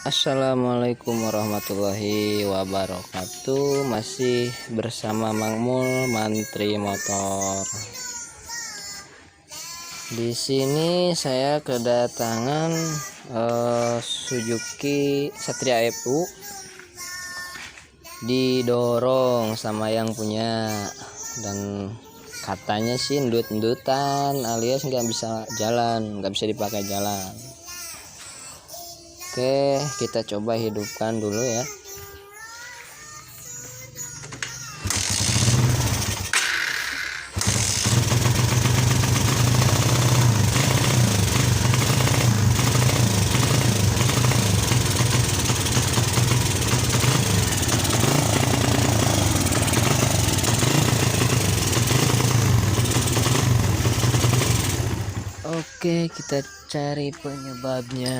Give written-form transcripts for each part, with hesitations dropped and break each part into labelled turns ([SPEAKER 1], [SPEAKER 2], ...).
[SPEAKER 1] Assalamualaikum warahmatullahi wabarakatuh. Masih bersama Mang Mul Mantri Motor. Di sini saya kedatangan Suzuki Satria FU, didorong sama yang punya, dan katanya sih ndut-ndutan alias nggak bisa jalan, nggak bisa dipakai jalan. Oke, kita coba hidupkan dulu ya. Oke, kita cari penyebabnya.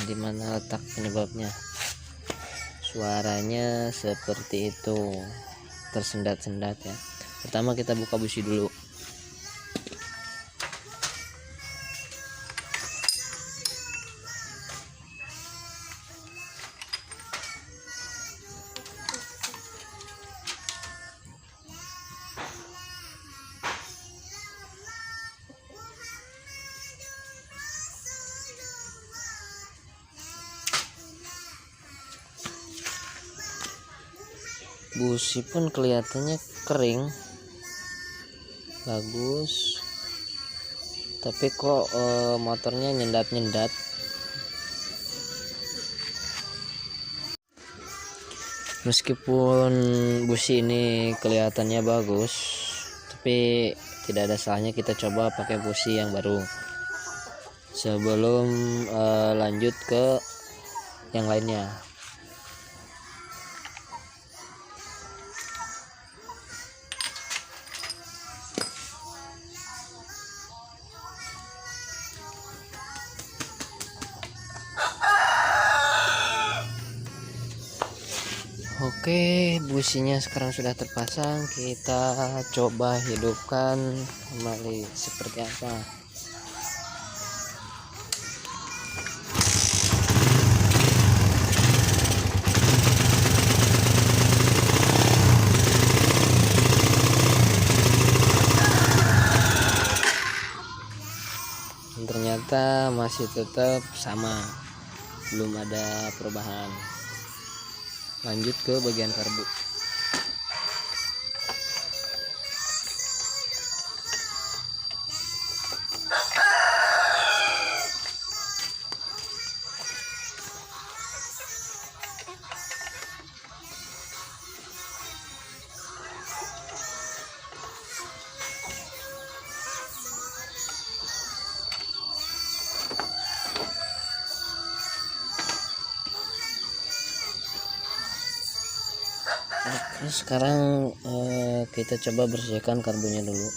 [SPEAKER 1] Di mana letak penyebabnya? Suaranya seperti itu, tersendat-sendat ya. Pertama kita buka busi dulu. Busi pun kelihatannya kering, bagus, tapi kok motornya nyendat-nyendat. Meskipun busi ini kelihatannya bagus, tapi tidak ada salahnya kita coba pakai busi yang baru sebelum lanjut ke yang lainnya. Oke, businya sekarang sudah terpasang. Kita coba hidupkan kembali seperti apa. Dan ternyata masih tetap sama, belum ada perubahan. Lanjut ke bagian karbu. Oke, sekarang kita coba bersihkan karbunya dulu.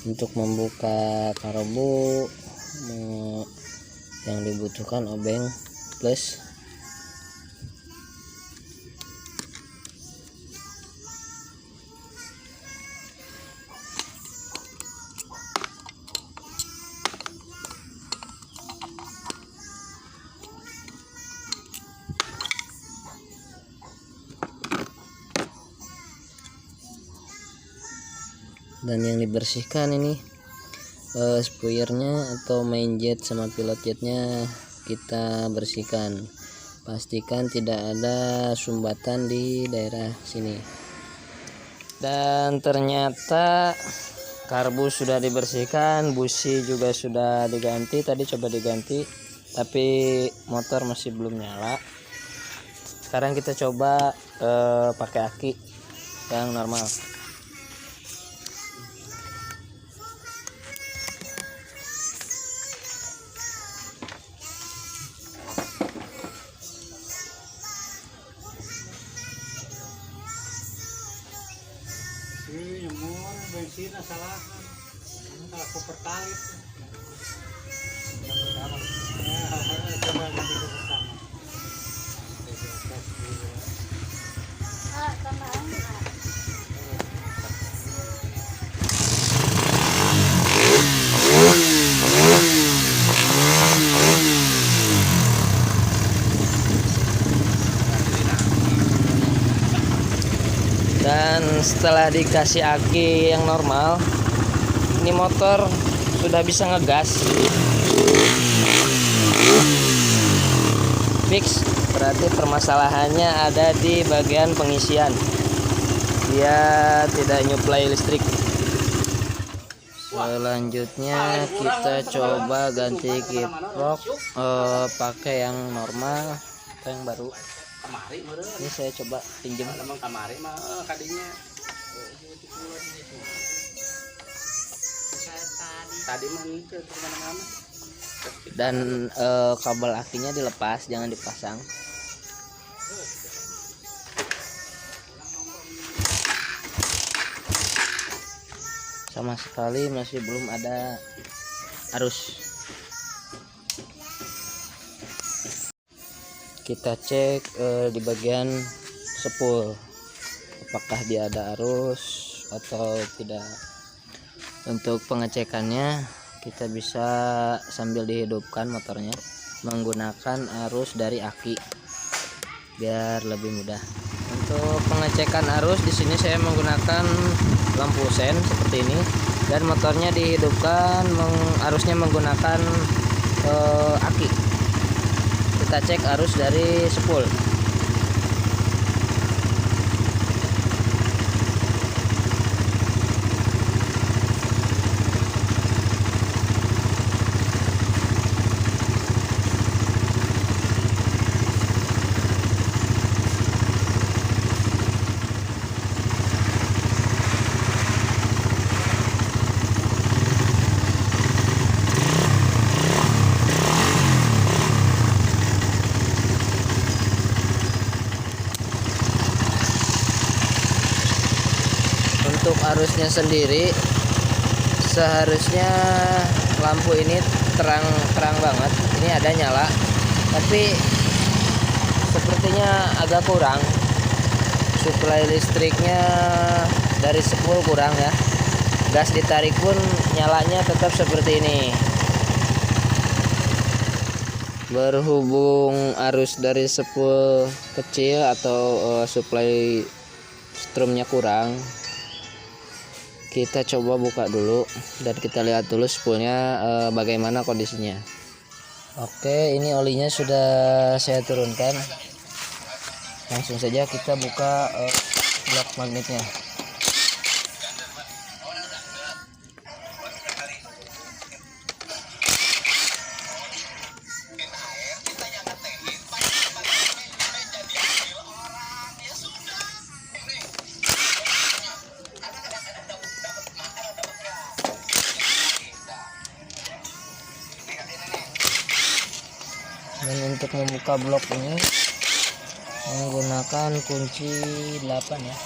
[SPEAKER 1] Untuk membuka karbu yang dibutuhkan obeng plus. Dan yang dibersihkan ini spoilernya atau main jet sama pilot jetnya kita bersihkan. Pastikan tidak ada sumbatan di daerah sini. Dan ternyata karbu sudah dibersihkan, busi juga sudah diganti. Tadi coba diganti, tapi motor masih belum nyala. Sekarang kita coba pakai aki yang normal.
[SPEAKER 2] Nyemur bensin salah salah pertalit. Coba nanti pertama. Tambahan.
[SPEAKER 1] Dan setelah dikasih aki yang normal, ini motor sudah bisa ngegas. Fix, berarti permasalahannya ada di bagian pengisian. Dia tidak nyuplai listrik. Selanjutnya kita coba ganti kiprok pakai yang normal atau yang baru. Ini saya coba pinjam. Dan kabel akinya dilepas, jangan dipasang. Sama sekali masih belum ada arus. Kita cek di bagian sepul apakah dia ada arus atau tidak. Untuk pengecekannya kita bisa sambil dihidupkan motornya menggunakan arus dari aki biar lebih mudah. Untuk pengecekan arus di sini saya menggunakan lampu sen seperti ini, dan motornya dihidupkan arusnya menggunakan aki. Kita cek arus dari sepul. Untuk arusnya sendiri seharusnya lampu ini terang banget. Ini ada nyala, tapi sepertinya agak kurang. Suplai listriknya dari sepul kurang ya. Gas ditarik pun nyalanya tetap seperti ini. Berhubung arus dari sepul kecil atau suplai strumnya kurang, kita coba buka dulu dan kita lihat dulu spoolnya bagaimana kondisinya. Oke, ini olinya sudah saya turunkan. Langsung saja kita buka blok magnetnya. Dan untuk membuka blok ini menggunakan kunci 8 ya.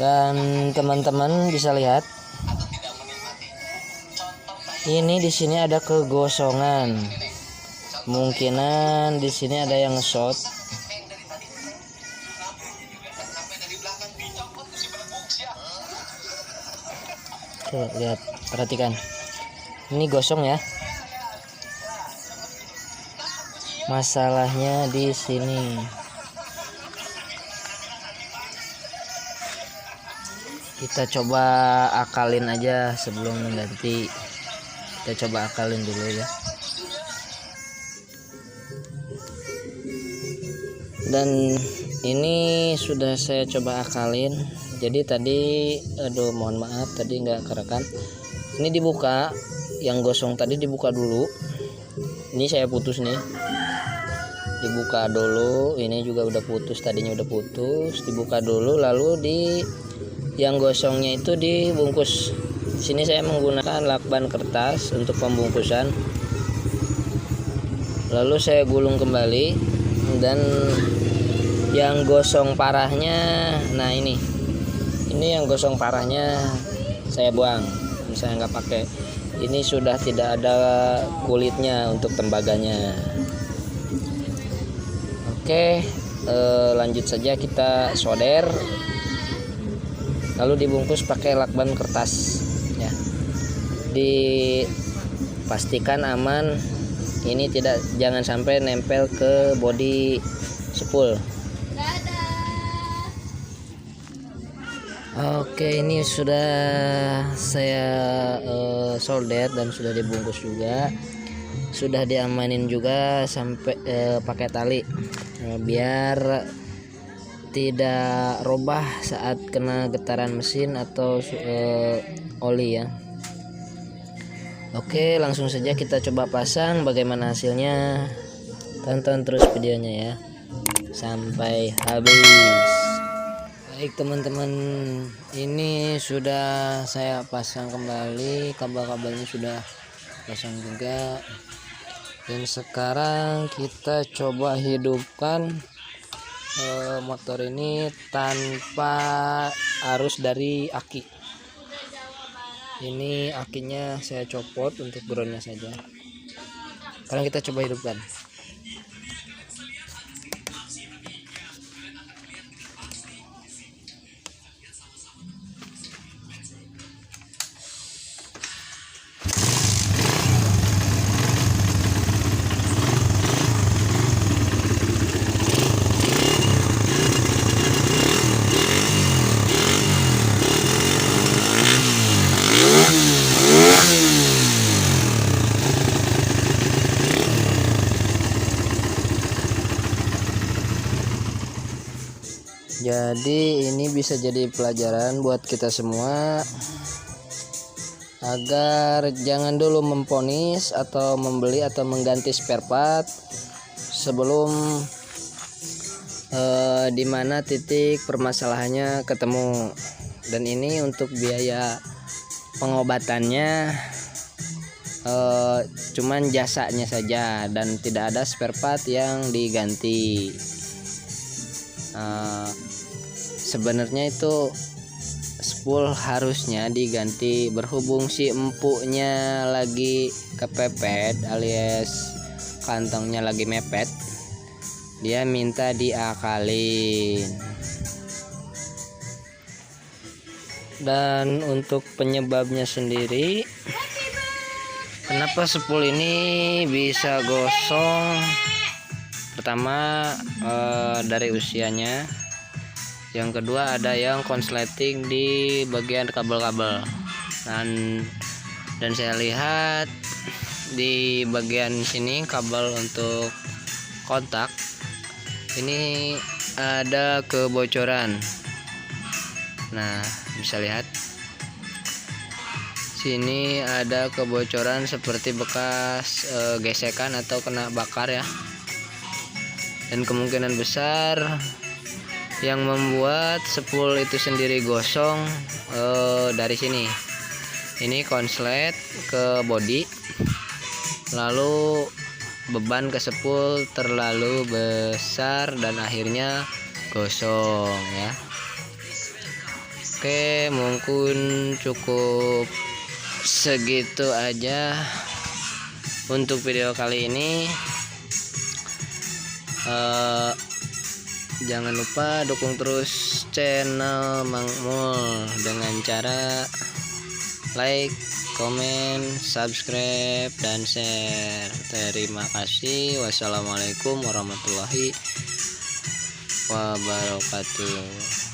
[SPEAKER 1] Dan teman-teman bisa lihat ini di sini ada kegosongan. Kemungkinan di sini ada yang nge-short. Tuh, lihat, perhatikan. Ini gosong ya. Masalahnya di sini. Kita coba akalin aja sebelum mengganti. Kita coba akalin dulu ya. Dan ini sudah saya coba akalin. Jadi tadi mohon maaf tadi nggak kerekam. Ini dibuka, yang gosong tadi dibuka dulu. Ini saya putus nih. Dibuka dulu, ini juga udah putus, tadinya udah putus. Dibuka dulu lalu yang gosongnya itu dibungkus. Sini saya menggunakan lakban kertas untuk pembungkusan. Lalu saya gulung kembali, dan yang gosong parahnya, nah ini yang gosong parahnya saya buang, saya nggak pakai. Ini sudah tidak ada kulitnya untuk tembaganya. Oke, lanjut saja kita solder, lalu dibungkus pakai lakban kertas ya. Dipastikan aman, ini jangan sampai nempel ke bodi spool. Oke, ini sudah saya solder dan sudah dibungkus juga, sudah diamanin juga sampai pakai tali biar tidak robah saat kena getaran mesin atau oli ya. Oke, langsung saja kita coba pasang bagaimana hasilnya. Tonton terus videonya ya sampai habis. Baik teman-teman, ini sudah saya pasang kembali, kabel-kabelnya sudah pasang juga. Dan sekarang kita coba hidupkan motor ini tanpa arus dari aki. Ini akinya saya copot untuk groundnya saja. Sekarang kita coba hidupkan. Jadi ini bisa jadi pelajaran buat kita semua, agar jangan dulu memponis atau membeli atau mengganti spare part sebelum dimana titik permasalahannya ketemu. Dan ini untuk biaya pengobatannya cuman jasanya saja dan tidak ada spare part yang diganti. Sebenarnya itu spool harusnya diganti, berhubung si empuknya lagi kepepet alias kantongnya lagi mepet, dia minta diakalin. Dan untuk penyebabnya sendiri, kenapa spool ini bisa gosong, pertama dari usianya, yang kedua ada yang konsleting di bagian kabel-kabel, dan saya lihat di bagian sini kabel untuk kontak ini ada kebocoran. Nah, bisa lihat sini ada kebocoran seperti bekas gesekan atau kena bakar ya. Dan kemungkinan besar yang membuat spool itu sendiri gosong dari sini. Ini konslet ke bodi, lalu beban ke spool terlalu besar dan akhirnya gosong ya. Oke, mungkin cukup segitu aja untuk video kali ini. Jangan lupa dukung terus channel Mang Mul dengan cara like, komen, subscribe, dan share. Terima kasih. Wassalamualaikum warahmatullahi wabarakatuh.